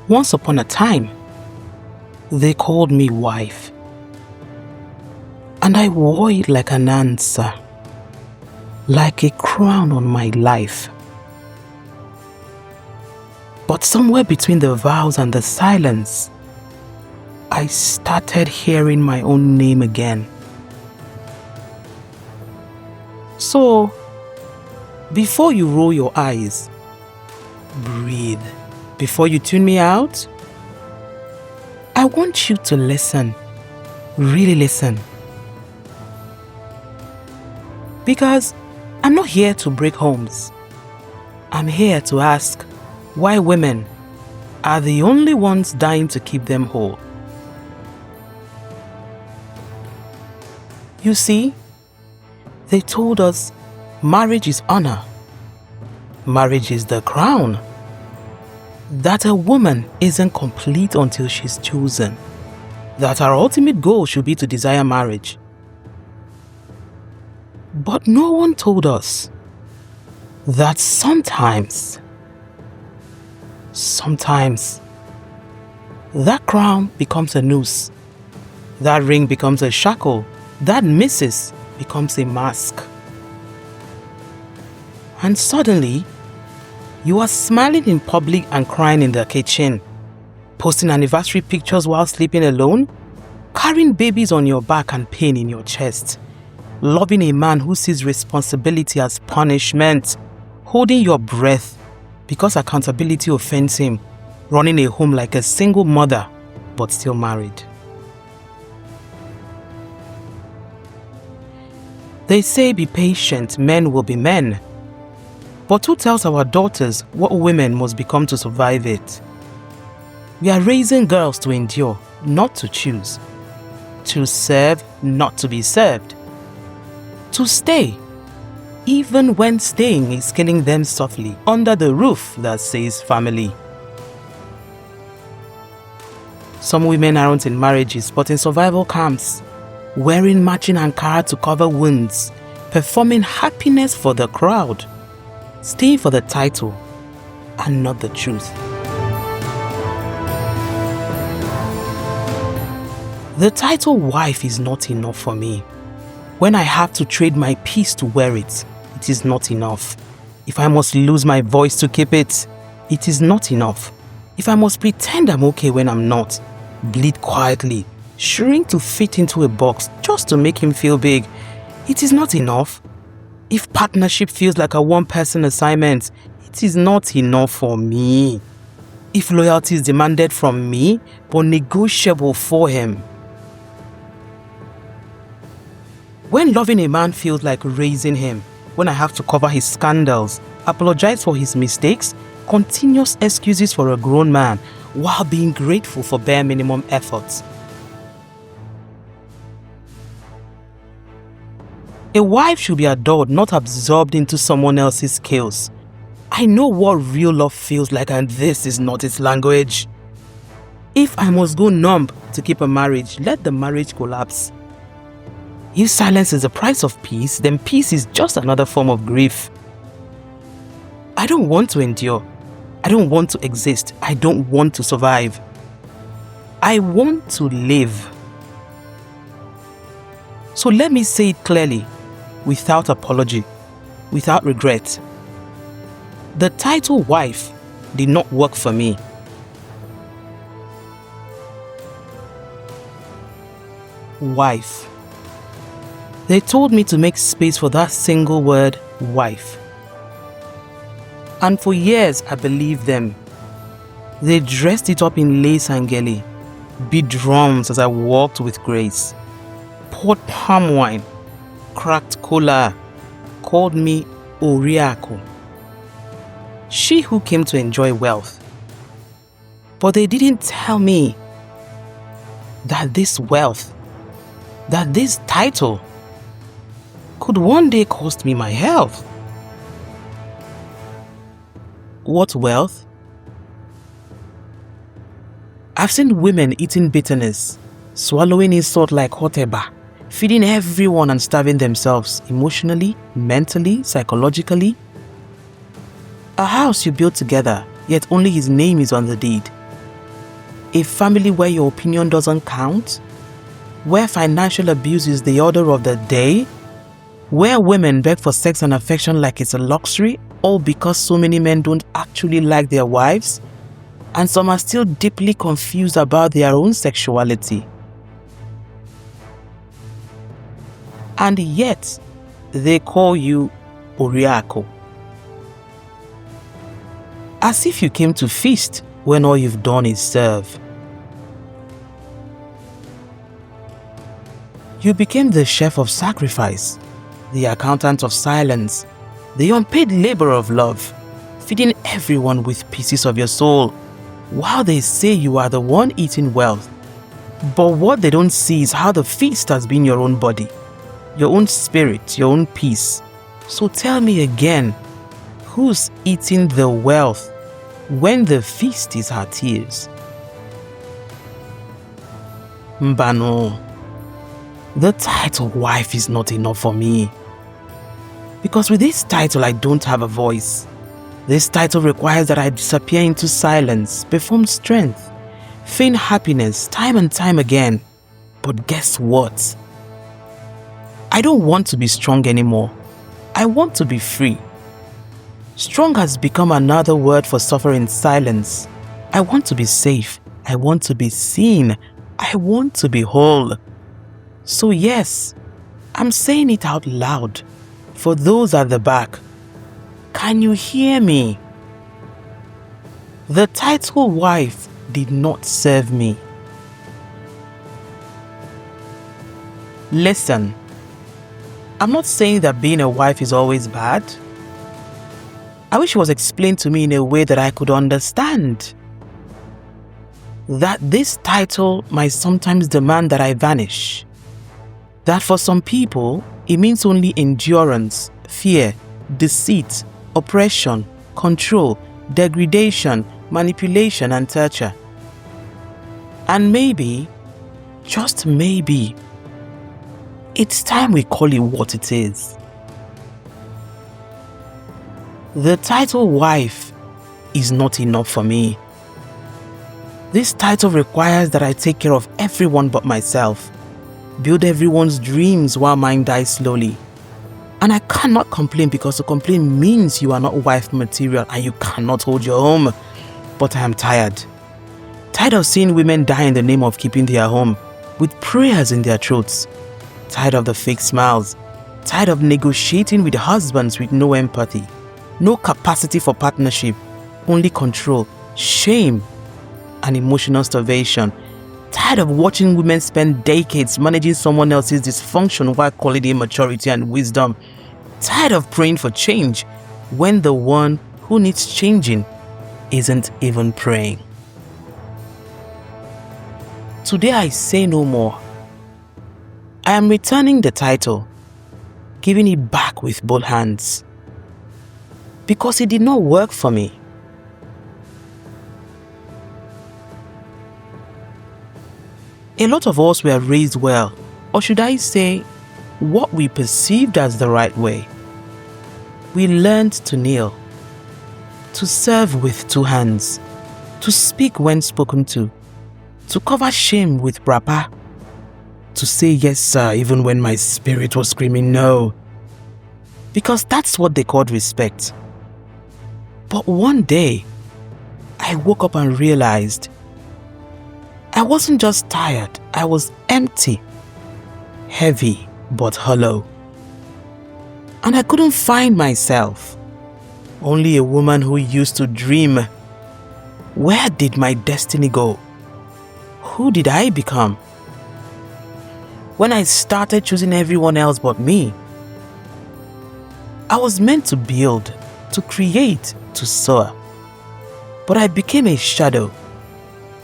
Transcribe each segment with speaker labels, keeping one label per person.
Speaker 1: Once upon a time, they called me wife. And I wore it like an answer, like a crown on my life. But somewhere between the vows and the silence, I started hearing my own name again. So, before you roll your eyes, breathe. Before you tune me out, I want you to listen. Really listen. Because I'm not here to break homes. I'm here to ask why women are the only ones dying to keep them whole. You see, they told us marriage is honor. Marriage is the crown. That a woman isn't complete until she's chosen. That our ultimate goal should be to desire marriage. But no one told us that sometimes, that crown becomes a noose, that ring becomes a shackle, that missus becomes a mask. And suddenly, you are smiling in public and crying in the kitchen, posting anniversary pictures while sleeping alone, carrying babies on your back and pain in your chest, loving a man who sees responsibility as punishment, holding your breath because accountability offends him, running a home like a single mother but still married. They say be patient, men will be men. But who tells our daughters what women must become to survive it? We are raising girls to endure, not to choose. To serve, not to be served. To stay, even when staying is killing them softly under the roof that says family. Some women aren't in marriages but in survival camps, wearing matching Ankara to cover wounds, performing happiness for the crowd, staying for the title and not the truth. The title wife is not enough for me. When I have to trade my peace to wear it, it is not enough. If I must lose my voice to keep it, it is not enough. If I must pretend I'm okay when I'm not, bleed quietly, shrink to fit into a box just to make him feel big, it is not enough. If partnership feels like a one-person assignment, it is not enough for me. If loyalty is demanded from me, but negotiable for him. When loving a man feels like raising him, when I have to cover his scandals, apologize for his mistakes, continuous excuses for a grown man, while being grateful for bare minimum efforts. A wife should be adored, not absorbed into someone else's chaos. I know what real love feels like, and this is not its language. If I must go numb to keep a marriage, let the marriage collapse. If silence is the price of peace, then peace is just another form of grief. I don't want to endure. I don't want to exist. I don't want to survive. I want to live. So let me say it clearly, without apology, without regret. The title wife did not work for me. Wife. They told me to make space for that single word, wife. And for years I believed them. They dressed it up in lace and gele, beat drums as I walked with grace, poured palm wine, cracked cola, called me Oriako. She who came to enjoy wealth. But they didn't tell me that this wealth, that this title could one day cost me my health. What wealth? I've seen women eating bitterness, swallowing insult like hoteba, feeding everyone and starving themselves emotionally, mentally, psychologically. A house you built together, yet only his name is on the deed. A family where your opinion doesn't count? Where financial abuse is the order of the day? Where women beg for sex and affection like it's a luxury, all because so many men don't actually like their wives? And some are still deeply confused about their own sexuality. And yet, they call you Oriako. As if you came to feast when all you've done is serve. You became the chef of sacrifice, the accountant of silence, the unpaid labor of love, feeding everyone with pieces of your soul, while they say you are the one eating wealth. But what they don't see is how the feast has been your own body, your own spirit, your own peace. So tell me again, who's eating the wealth when the feast is her tears? Mbano, the title wife is not enough for me. Because with this title I don't have a voice. This title requires that I disappear into silence, perform strength, feign happiness time and time again. But guess what? I don't want to be strong anymore. I want to be free. Strong has become another word for suffering in silence. I want to be safe. I want to be seen. I want to be whole. So yes, I'm saying it out loud. For those at the back, can you hear me? The title wife did not serve me. Listen, I'm not saying that being a wife is always bad. I wish it was explained to me in a way that I could understand. That this title might sometimes demand that I vanish. That for some people, it means only endurance, fear, deceit, oppression, control, degradation, manipulation, and torture. And maybe, just maybe, it's time we call it what it is. The title wife is not enough for me. This title requires that I take care of everyone but myself, build everyone's dreams while mine dies slowly. And I cannot complain, because to complain means you are not wife material and you cannot hold your home. But I am tired. Tired of seeing women die in the name of keeping their home, with prayers in their throats. Tired of the fake smiles. Tired of negotiating with husbands with no empathy, no capacity for partnership, only control, shame, and emotional starvation. Tired of watching women spend decades managing someone else's dysfunction while calling it maturity and wisdom. Tired of praying for change when the one who needs changing isn't even praying. Today I say no more. I am returning the title, giving it back with both hands, because it did not work for me. A lot of us were raised well, or should I say, what we perceived as the right way. We learned to kneel, to serve with two hands, to speak when spoken to cover shame with brapa, to say yes sir even when my spirit was screaming no. Because that's what they called respect. But one day, I woke up and realized I wasn't just tired, I was empty, heavy but hollow. And I couldn't find myself. Only a woman who used to dream. Where did my destiny go? Who did I become? When I started choosing everyone else but me, I was meant to build, to create, to soar. But I became a shadow,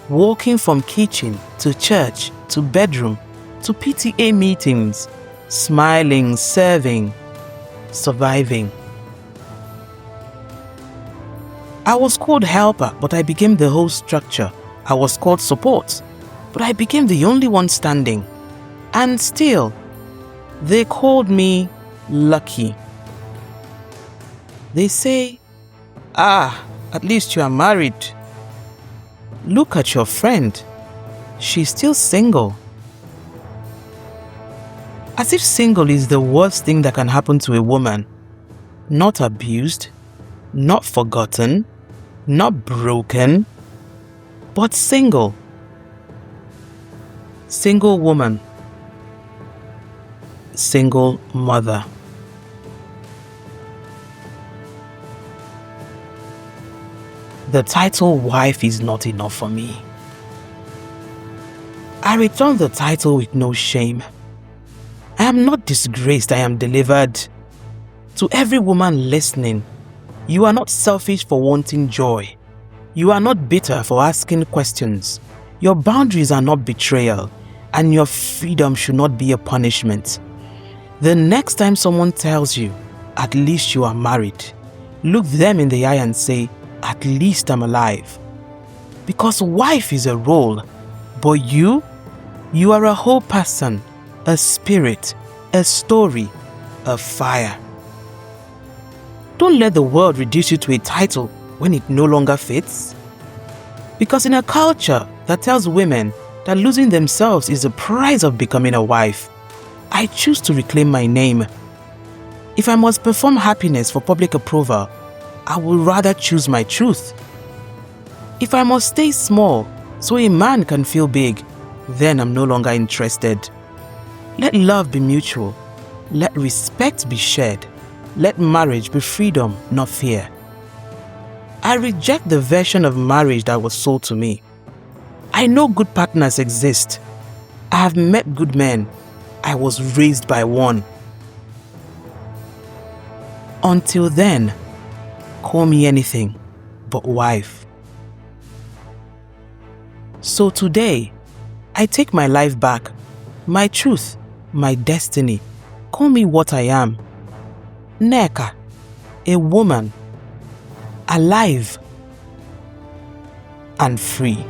Speaker 1: walking from kitchen to church to bedroom to PTA meetings, smiling, serving, surviving. I was called helper, but I became the whole structure. I was called support, but I became the only one standing. And still, they called me lucky. They say, at least you are married. Look at your friend. She's still single. As if single is the worst thing that can happen to a woman. Not abused, not forgotten, not broken, but single. Single woman. Single mother. The title wife is not enough for me. I return the title with no shame. I am not disgraced, I am delivered. To every woman listening, you are not selfish for wanting joy. You are not bitter for asking questions. Your boundaries are not betrayal, and your freedom should not be a punishment. The next time someone tells you, at least you are married, look them in the eye and say, at least I'm alive. Because wife is a role, but you are a whole person, a spirit, a story, a fire. Don't let the world reduce you to a title when it no longer fits. Because in a culture that tells women that losing themselves is the price of becoming a wife, I choose to reclaim my name. If I must perform happiness for public approval, I would rather choose my truth. If I must stay small so a man can feel big, then I'm no longer interested. Let love be mutual. Let respect be shared. Let marriage be freedom, not fear. I reject the version of marriage that was sold to me. I know good partners exist. I have met good men. I was raised by one. Until then, call me anything but wife. So today, I take my life back, my truth, my destiny. Call me what I am. Nneka, a woman, alive and free.